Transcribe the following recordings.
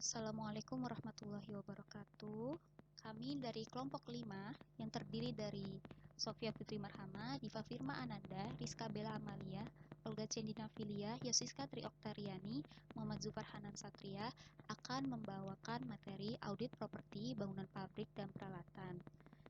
Assalamualaikum warahmatullahi wabarakatuh. Kami dari kelompok 5 yang terdiri dari Sofia Putri Marhama, Diva Firma Ananda, Rizka Bella Amalia, Olga Cendina Filia, Yosiska Tri Oktariani, Muhammad Zufar Hanan Satria akan membawakan materi audit properti, bangunan pabrik, dan peralatan.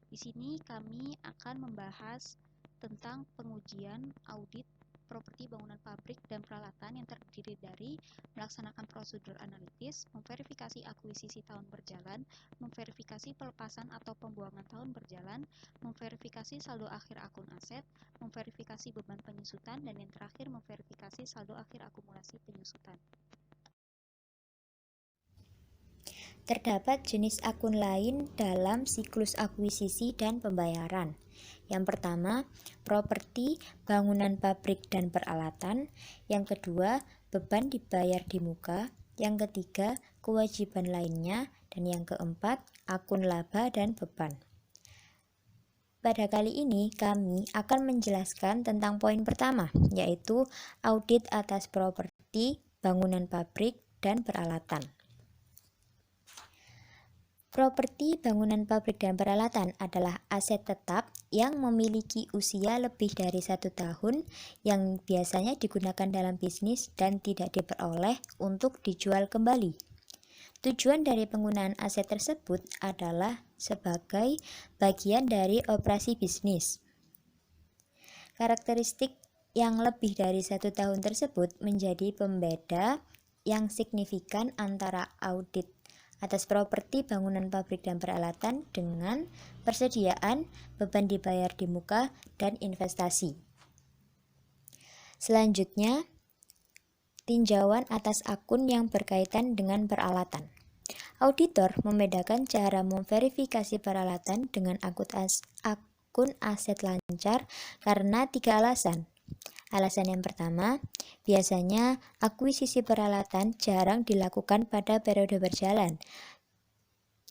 Di sini kami akan membahas tentang pengujian audit properti, bangunan pabrik, dan peralatan yang terdiri dari melaksanakan prosedur analitis, memverifikasi akuisisi tahun berjalan, memverifikasi pelepasan atau pembuangan tahun berjalan, memverifikasi saldo akhir akun aset, memverifikasi beban penyusutan, dan yang terakhir memverifikasi saldo akhir akumulasi penyusutan. Terdapat jenis akun lain dalam siklus akuisisi dan pembayaran. Yang pertama, properti, bangunan pabrik dan peralatan. Yang kedua, beban dibayar di muka. Yang ketiga, kewajiban lainnya. Dan yang keempat, akun laba dan beban. Pada kali ini kami akan menjelaskan tentang poin pertama, yaitu audit atas properti, bangunan pabrik, dan peralatan. Properti, bangunan pabrik, dan peralatan adalah aset tetap yang memiliki usia lebih dari 1 tahun yang biasanya digunakan dalam bisnis dan tidak diperoleh untuk dijual kembali. Tujuan dari penggunaan aset tersebut adalah sebagai bagian dari operasi bisnis. Karakteristik yang lebih dari 1 tahun tersebut menjadi pembeda yang signifikan antara audit atas properti, bangunan pabrik, dan peralatan dengan persediaan, beban dibayar di muka, dan investasi. Selanjutnya, tinjauan atas akun yang berkaitan dengan peralatan. Auditor membedakan cara memverifikasi peralatan dengan akun aset lancar karena 3 alasan. Alasan yang pertama, biasanya akuisisi peralatan jarang dilakukan pada periode berjalan.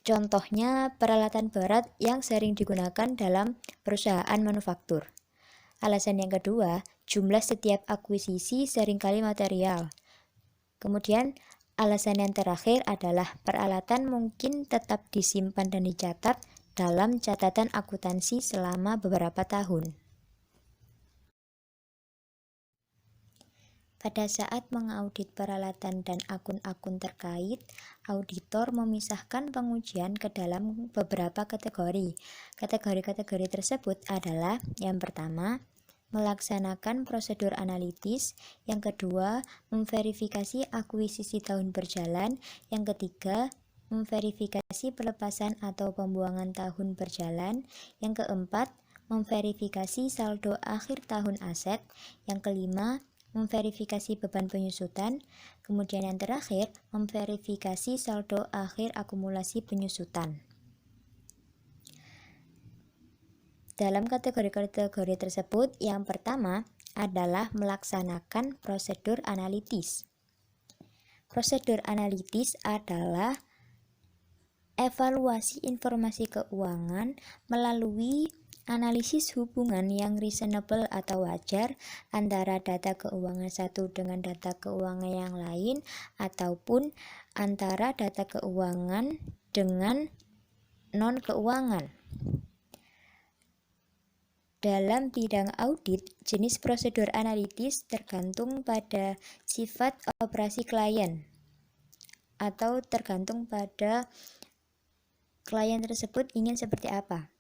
Contohnya, peralatan berat yang sering digunakan dalam perusahaan manufaktur. Alasan yang kedua, jumlah setiap akuisisi seringkali material. Kemudian, alasan yang terakhir adalah peralatan mungkin tetap disimpan dan dicatat dalam catatan akuntansi selama beberapa tahun. Pada saat mengaudit peralatan dan akun-akun terkait, auditor memisahkan pengujian ke dalam beberapa kategori. Kategori-kategori tersebut adalah yang pertama, melaksanakan prosedur analitis, yang kedua, memverifikasi akuisisi tahun berjalan, yang ketiga, memverifikasi pelepasan atau pembuangan tahun berjalan, yang keempat, memverifikasi saldo akhir tahun aset, yang kelima, memverifikasi beban penyusutan, kemudian yang terakhir, memverifikasi saldo akhir akumulasi penyusutan. Dalam kategori-kategori tersebut, yang pertama adalah melaksanakan prosedur analitis. Prosedur analitis adalah evaluasi informasi keuangan melalui analisis hubungan yang reasonable atau wajar antara data keuangan satu dengan data keuangan yang lain ataupun antara data keuangan dengan non-keuangan. Dalam bidang audit, jenis prosedur analitis tergantung pada sifat operasi klien atau tergantung pada klien tersebut ingin seperti apa.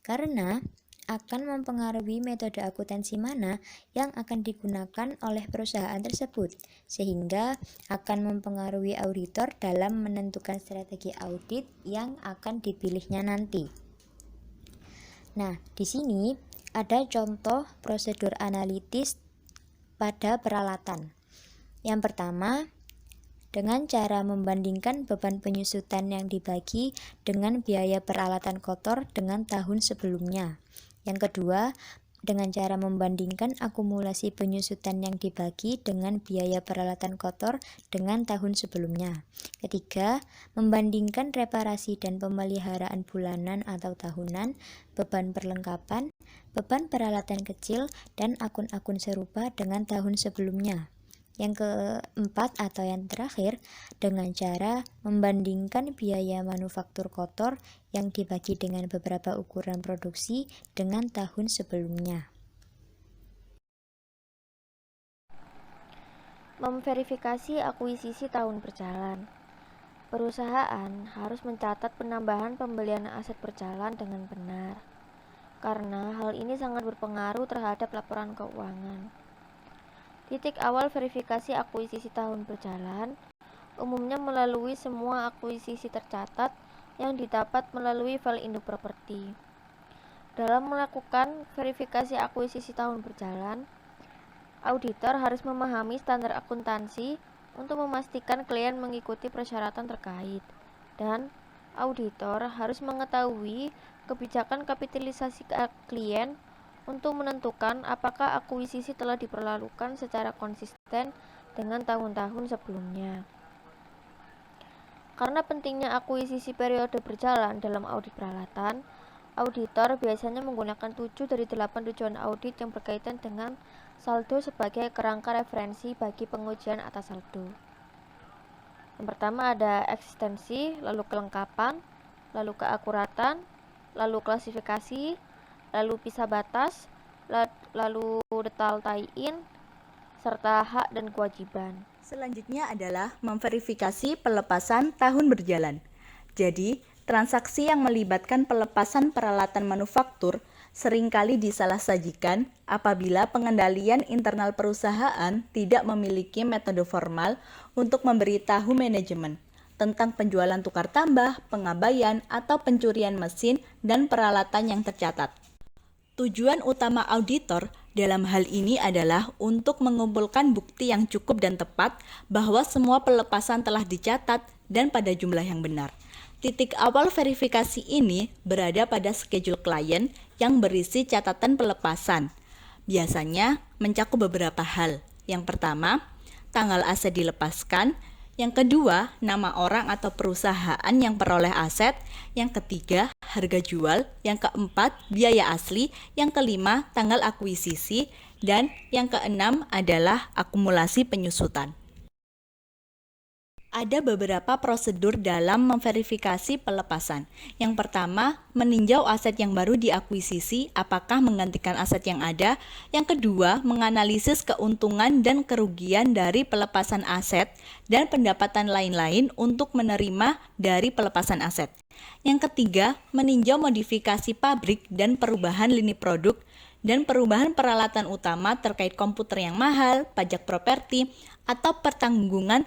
Karena akan mempengaruhi metode akuntansi mana yang akan digunakan oleh perusahaan tersebut, sehingga akan mempengaruhi auditor dalam menentukan strategi audit yang akan dipilihnya nanti. Nah, di sini ada contoh prosedur analitis pada peralatan. Yang pertama, dengan cara membandingkan beban penyusutan yang dibagi dengan biaya peralatan kotor dengan tahun sebelumnya. Yang kedua, dengan cara membandingkan akumulasi penyusutan yang dibagi dengan biaya peralatan kotor dengan tahun sebelumnya. Ketiga, membandingkan reparasi dan pemeliharaan bulanan atau tahunan, beban perlengkapan, beban peralatan kecil, dan akun-akun serupa dengan tahun sebelumnya. Yang keempat atau yang terakhir, dengan cara membandingkan biaya manufaktur kotor yang dibagi dengan beberapa ukuran produksi dengan tahun sebelumnya. Memverifikasi akuisisi tahun berjalan. Perusahaan harus mencatat penambahan pembelian aset berjalan dengan benar, karena hal ini sangat berpengaruh terhadap laporan keuangan. Titik awal verifikasi akuisisi tahun berjalan umumnya melalui semua akuisisi tercatat yang didapat melalui file induk properti. Dalam melakukan verifikasi akuisisi tahun berjalan, auditor harus memahami standar akuntansi untuk memastikan klien mengikuti persyaratan terkait, dan auditor harus mengetahui kebijakan kapitalisasi klien untuk menentukan apakah akuisisi telah diperlakukan secara konsisten dengan tahun-tahun sebelumnya. Karena pentingnya akuisisi periode berjalan dalam audit peralatan, auditor biasanya menggunakan 7 dari 8 tujuan audit yang berkaitan dengan saldo sebagai kerangka referensi bagi pengujian atas saldo. Yang pertama ada eksistensi, lalu kelengkapan, lalu keakuratan, lalu klasifikasi, lalu pisah batas, lalu detail tie-in, serta hak dan kewajiban. Selanjutnya adalah memverifikasi pelepasan tahun berjalan. Jadi, transaksi yang melibatkan pelepasan peralatan manufaktur seringkali disalahsajikan apabila pengendalian internal perusahaan tidak memiliki metode formal untuk memberitahu manajemen tentang penjualan tukar tambah, pengabaian, atau pencurian mesin dan peralatan yang tercatat. Tujuan utama auditor dalam hal ini adalah untuk mengumpulkan bukti yang cukup dan tepat bahwa semua pelepasan telah dicatat dan pada jumlah yang benar. Titik awal verifikasi ini berada pada schedule klien yang berisi catatan pelepasan. Biasanya mencakup beberapa hal. Yang pertama, tanggal aset dilepaskan. Yang kedua, nama orang atau perusahaan yang peroleh aset. Yang ketiga, harga jual. Yang keempat, biaya asli. Yang kelima, tanggal akuisisi. Dan yang keenam adalah akumulasi penyusutan. Ada beberapa prosedur dalam memverifikasi pelepasan. Yang pertama, meninjau aset yang baru diakuisisi apakah menggantikan aset yang ada. Yang kedua, menganalisis keuntungan dan kerugian dari pelepasan aset dan pendapatan lain-lain untuk menerima dari pelepasan aset. Yang ketiga, meninjau modifikasi pabrik dan perubahan lini produk dan perubahan peralatan utama terkait komputer yang mahal, pajak properti, atau pertanggungan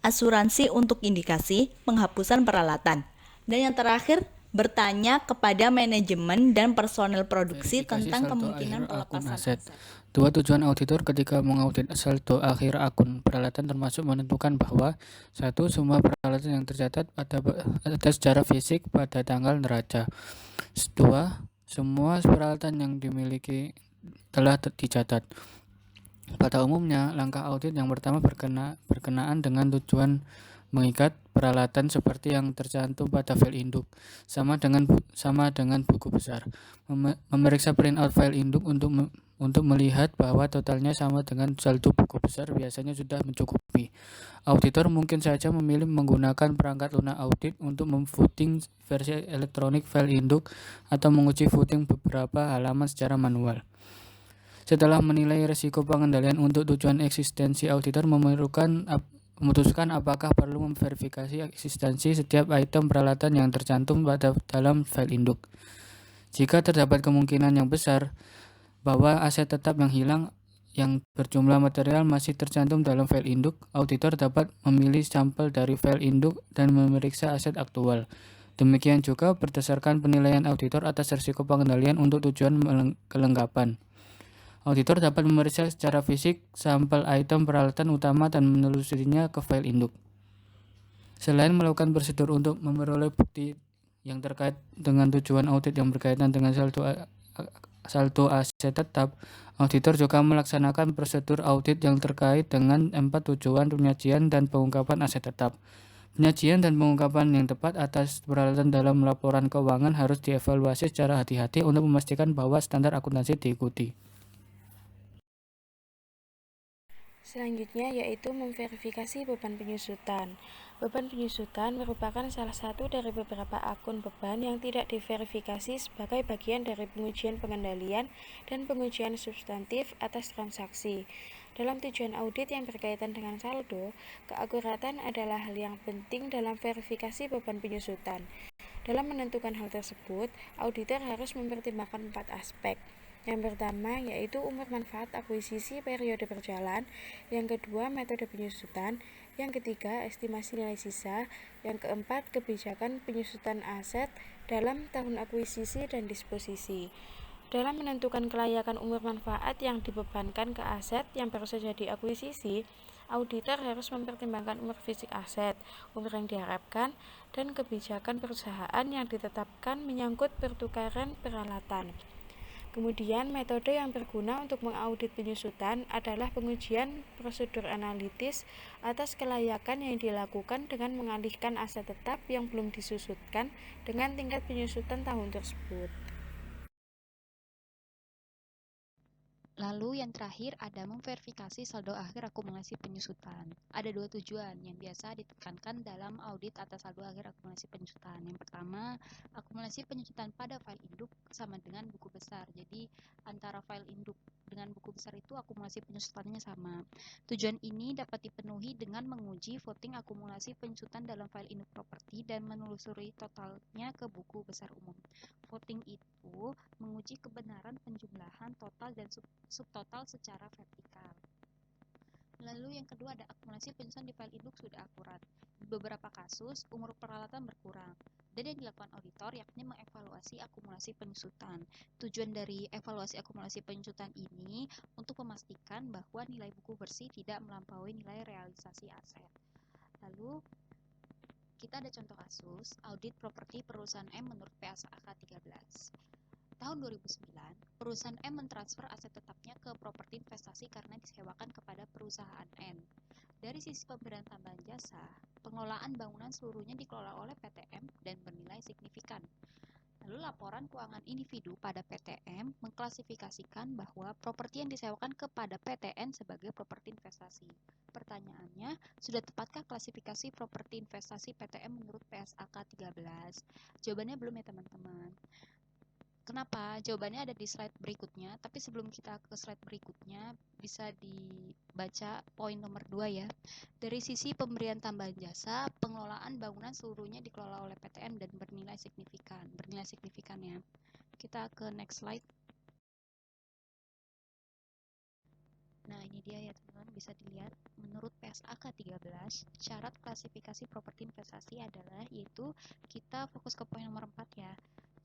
asuransi untuk indikasi penghapusan peralatan. Dan yang terakhir, bertanya kepada manajemen dan personel produksi tentang kemungkinan pelepasan aset. Dua tujuan auditor ketika mengaudit saldo akhir akun peralatan termasuk menentukan bahwa 1. Semua peralatan yang tercatat ada secara fisik pada tanggal neraca. 2. Semua peralatan yang dimiliki telah dicatat. Pada umumnya, langkah audit yang pertama berkenaan dengan tujuan mengikat peralatan seperti yang tercantum pada file induk, sama dengan buku besar. Memeriksa printout file induk untuk melihat bahwa totalnya sama dengan saldo buku besar biasanya sudah mencukupi. Auditor mungkin saja memilih menggunakan perangkat lunak audit untuk memvoting versi elektronik file induk atau menguji voting beberapa halaman secara manual. Setelah menilai risiko pengendalian untuk tujuan eksistensi, auditor memutuskan apakah perlu memverifikasi eksistensi setiap item peralatan yang tercantum dalam file induk. Jika terdapat kemungkinan yang besar bahwa aset tetap yang hilang yang berjumlah material masih tercantum dalam file induk, auditor dapat memilih sampel dari file induk dan memeriksa aset aktual. Demikian juga berdasarkan penilaian auditor atas risiko pengendalian untuk tujuan kelengkapan. Auditor dapat memeriksa secara fisik sampel item peralatan utama dan menelusurinya ke file induk. Selain melakukan prosedur untuk memperoleh bukti yang terkait dengan tujuan audit yang berkaitan dengan saldo aset tetap, auditor juga melaksanakan prosedur audit yang terkait dengan 4 tujuan penyajian dan pengungkapan aset tetap. Penyajian dan pengungkapan yang tepat atas peralatan dalam laporan keuangan harus dievaluasi secara hati-hati untuk memastikan bahwa standar akuntansi diikuti. Selanjutnya yaitu memverifikasi beban penyusutan. Beban penyusutan merupakan salah satu dari beberapa akun beban yang tidak diverifikasi sebagai bagian dari pengujian pengendalian dan pengujian substantif atas transaksi. Dalam tujuan audit yang berkaitan dengan saldo, keakuratan adalah hal yang penting dalam verifikasi beban penyusutan. Dalam menentukan hal tersebut, auditor harus mempertimbangkan 4 aspek. Yang pertama yaitu umur manfaat akuisisi periode berjalan, yang kedua metode penyusutan, yang ketiga estimasi nilai sisa, yang keempat kebijakan penyusutan aset dalam tahun akuisisi dan disposisi. Dalam menentukan kelayakan umur manfaat yang dibebankan ke aset yang baru saja diakuisisi, auditor harus mempertimbangkan umur fisik aset, umur yang diharapkan, dan kebijakan perusahaan yang ditetapkan menyangkut pertukaran peralatan. Kemudian, metode yang berguna untuk mengaudit penyusutan adalah pengujian prosedur analitis atas kelayakan yang dilakukan dengan mengalihkan aset tetap yang belum disusutkan dengan tingkat penyusutan tahun tersebut. Lalu yang terakhir ada memverifikasi saldo akhir akumulasi penyusutan. Ada 2 tujuan yang biasa ditekankan dalam audit atas saldo akhir akumulasi penyusutan. Yang pertama, akumulasi penyusutan pada file induk sama dengan buku besar. Jadi antara file induk dengan buku besar itu akumulasi penyusutannya sama. Tujuan ini dapat dipenuhi dengan menguji voting akumulasi penyusutan dalam file induk properti dan menelusuri totalnya ke buku besar umum. Voting itu menguji kebenaran penjumlahan total dan subtotal secara vertikal. Lalu yang kedua ada akumulasi penyusutan di file induk sudah akurat. Di beberapa kasus, umur peralatan berkurang. Dan yang dilakukan auditor yakni mengevaluasi akumulasi penyusutan. Tujuan dari evaluasi akumulasi penyusutan ini untuk memastikan bahwa nilai buku bersih tidak melampaui nilai realisasi aset. Lalu kita ada contoh kasus audit properti perusahaan M menurut PSAK 13. Tahun 2009, perusahaan M mentransfer aset tetapnya ke properti investasi karena disewakan kepada perusahaan N. Dari sisi pemberian tambahan jasa, pengelolaan bangunan seluruhnya dikelola oleh PTM dan bernilai signifikan. Lalu laporan keuangan individu pada PTM mengklasifikasikan bahwa properti yang disewakan kepada PTN sebagai properti investasi. Pertanyaannya, sudah tepatkah klasifikasi properti investasi PTM menurut PSAK 13? Jawabannya belum ya teman-teman. Kenapa? Jawabannya ada di slide berikutnya, tapi sebelum kita ke slide berikutnya, bisa dibaca poin nomor 2 ya. Dari sisi pemberian tambahan jasa, pengelolaan bangunan seluruhnya dikelola oleh PTN dan bernilai signifikan. Bernilai signifikan ya. Kita ke next slide. Nah, ini dia ya teman-teman, bisa dilihat. Menurut PSAK 13, syarat klasifikasi properti investasi adalah yaitu kita fokus ke poin nomor 4 ya.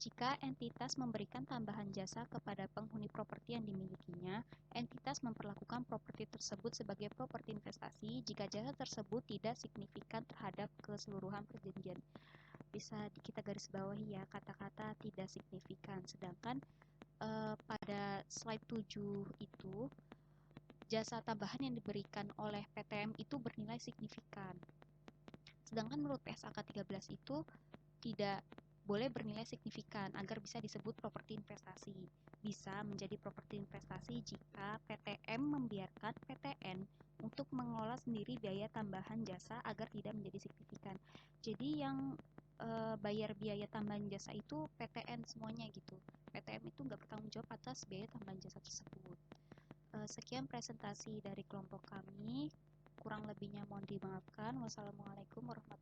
Jika entitas memberikan tambahan jasa kepada penghuni properti yang dimilikinya, entitas memperlakukan properti tersebut sebagai properti investasi jika jasa tersebut tidak signifikan terhadap keseluruhan perjanjian. Bisa kita garis bawahi ya kata-kata tidak signifikan. Sedangkan pada slide 7 itu, jasa tambahan yang diberikan oleh PTM itu bernilai signifikan. Sedangkan menurut PSAK 13 itu tidak boleh bernilai signifikan agar bisa disebut properti investasi. Bisa menjadi properti investasi jika PTM membiarkan PTN untuk mengelola sendiri biaya tambahan jasa agar tidak menjadi signifikan. Jadi yang bayar biaya tambahan jasa itu PTN semuanya gitu. PTM itu nggak bertanggung jawab atas biaya tambahan jasa tersebut. Sekian presentasi dari kelompok kami. Kurang lebihnya mohon dimaafkan. Wassalamualaikum warahmatullahi wabarakatuh.